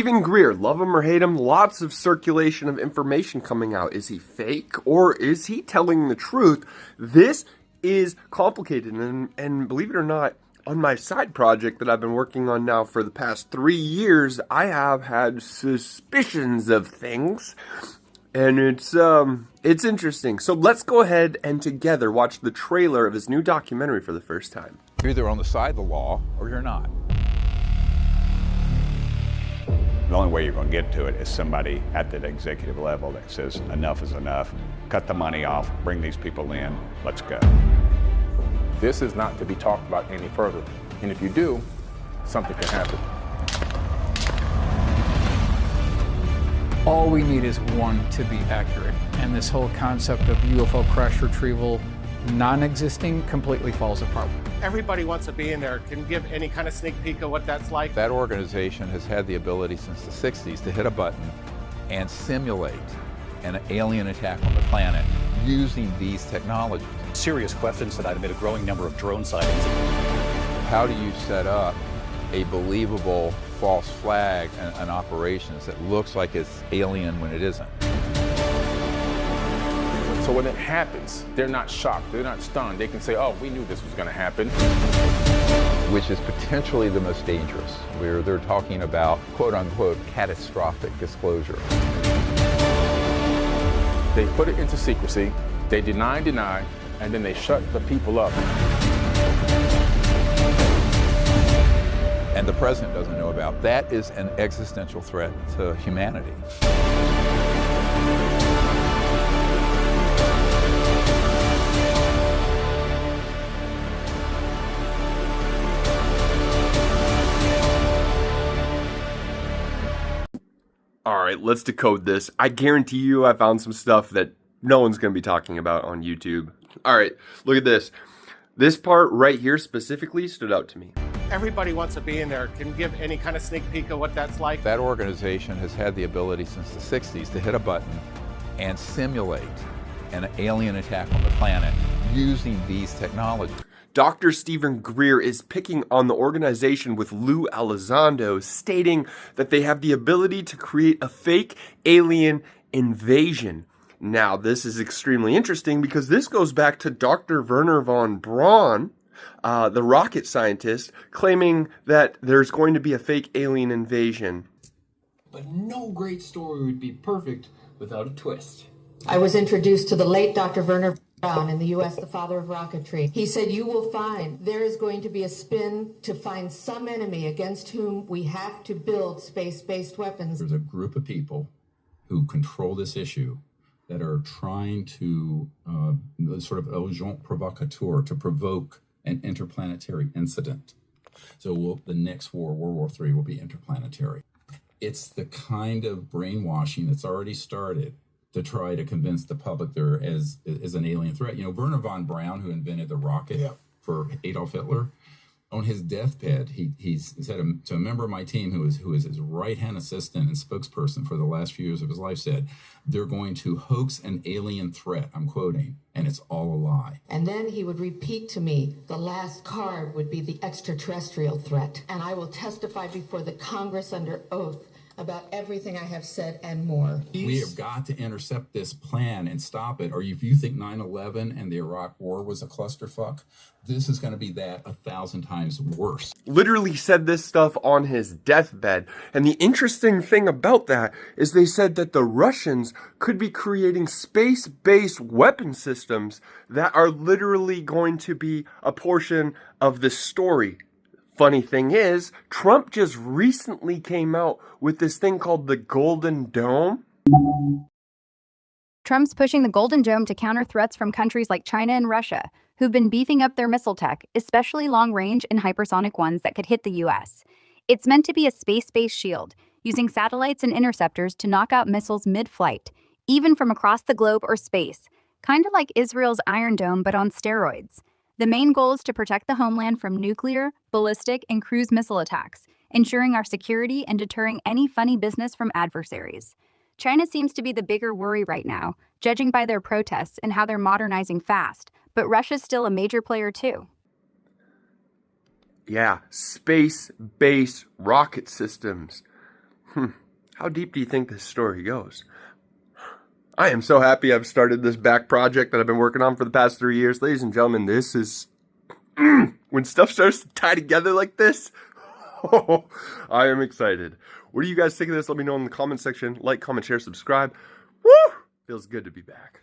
Stephen Greer, love him or hate him, lots of circulation of information coming out. Is he fake or is he telling the truth? This is complicated, and believe it or not, on my side project that I've been working on now for the past 3 years, I have had suspicions of things, and it's interesting. So let's go ahead and together watch the trailer of his new documentary for the first time. You're either on the side of the law or you're not. The only way you're going to get to it is somebody at that executive level that says enough is enough, cut the money off, bring these people in, let's go. This is not to be talked about any further. And if you do, something can happen. All we need is one to be accurate. And this whole concept of UFO crash retrieval non-existing completely falls apart. Everybody wants to be in there. Can you give any kind of sneak peek of what that's like? That organization has had the ability since the 60s to hit a button and simulate an alien attack on the planet using these technologies. Serious questions that I've made a growing number of drone sightings. How do you set up a believable false flag and operations that looks like it's alien when it isn't? So when it happens, they're not shocked, they're not stunned. They can say, oh, we knew this was going to happen. Which is potentially the most dangerous, where they're talking about quote unquote catastrophic disclosure. They put it into secrecy, they deny, and then they shut the people up. And the president doesn't know about. That is an existential threat to humanity. All right, let's decode this. I guarantee you I found some stuff that no one's going to be talking about on YouTube. All right, look at this. This part right here specifically stood out to me. Everybody wants to be in there. Can you give any kind of sneak peek of what that's like? That organization has had the ability since the 60s to hit a button and simulate an alien attack on the planet using these technologies. Dr. Stephen Greer is picking on the organization with Lou Elizondo, stating that they have the ability to create a fake alien invasion. Now, this is extremely interesting because this goes back to Dr. Wernher von Braun, the rocket scientist, claiming that there's going to be a fake alien invasion. But no great story would be perfect without a twist. I was introduced to the late Dr. Wernher Braun in the U.S., the father of rocketry. He said, you will find there is going to be a spin to find some enemy against whom we have to build space-based weapons. There's a group of people who control this issue that are trying to sort of agent provocateur, to provoke an interplanetary incident. So the next war, World War III, will be interplanetary. It's the kind of brainwashing that's already started to try to convince the public there is an alien threat. You know, Wernher von Braun, who invented the rocket for Adolf Hitler, on his deathbed, he said to a member of my team who is his right-hand assistant and spokesperson for the last few years of his life, said, they're going to hoax an alien threat, I'm quoting, and it's all a lie. And then he would repeat to me, the last card would be the extraterrestrial threat. And I will testify before the Congress under oath about everything I have said and more. We have got to intercept this plan and stop it. Or if you think 9/11 and the Iraq War was a clusterfuck, this is going to be that 1,000 times worse. Literally said this stuff on his deathbed. And the interesting thing about that is they said that the Russians could be creating space-based weapon systems that are literally going to be a portion of this story. Funny thing is, Trump just recently came out with this thing called the Golden Dome. Trump's pushing the Golden Dome to counter threats from countries like China and Russia, who've been beefing up their missile tech, especially long-range and hypersonic ones that could hit the U.S. It's meant to be a space-based shield, using satellites and interceptors to knock out missiles mid-flight, even from across the globe or space, kind of like Israel's Iron Dome but on steroids. The main goal is to protect the homeland from nuclear, ballistic, and cruise missile attacks, ensuring our security and deterring any funny business from adversaries. China seems to be the bigger worry right now, judging by their protests and how they're modernizing fast, but Russia's still a major player too. Yeah, space-based rocket systems. How deep do you think this story goes? I am so happy I've started this back project that I've been working on for the past 3 years. Ladies and gentlemen, this is... when stuff starts to tie together like this, I am excited. What do you guys think of this? Let me know in the comment section. Like, comment, share, subscribe. Woo! Feels good to be back.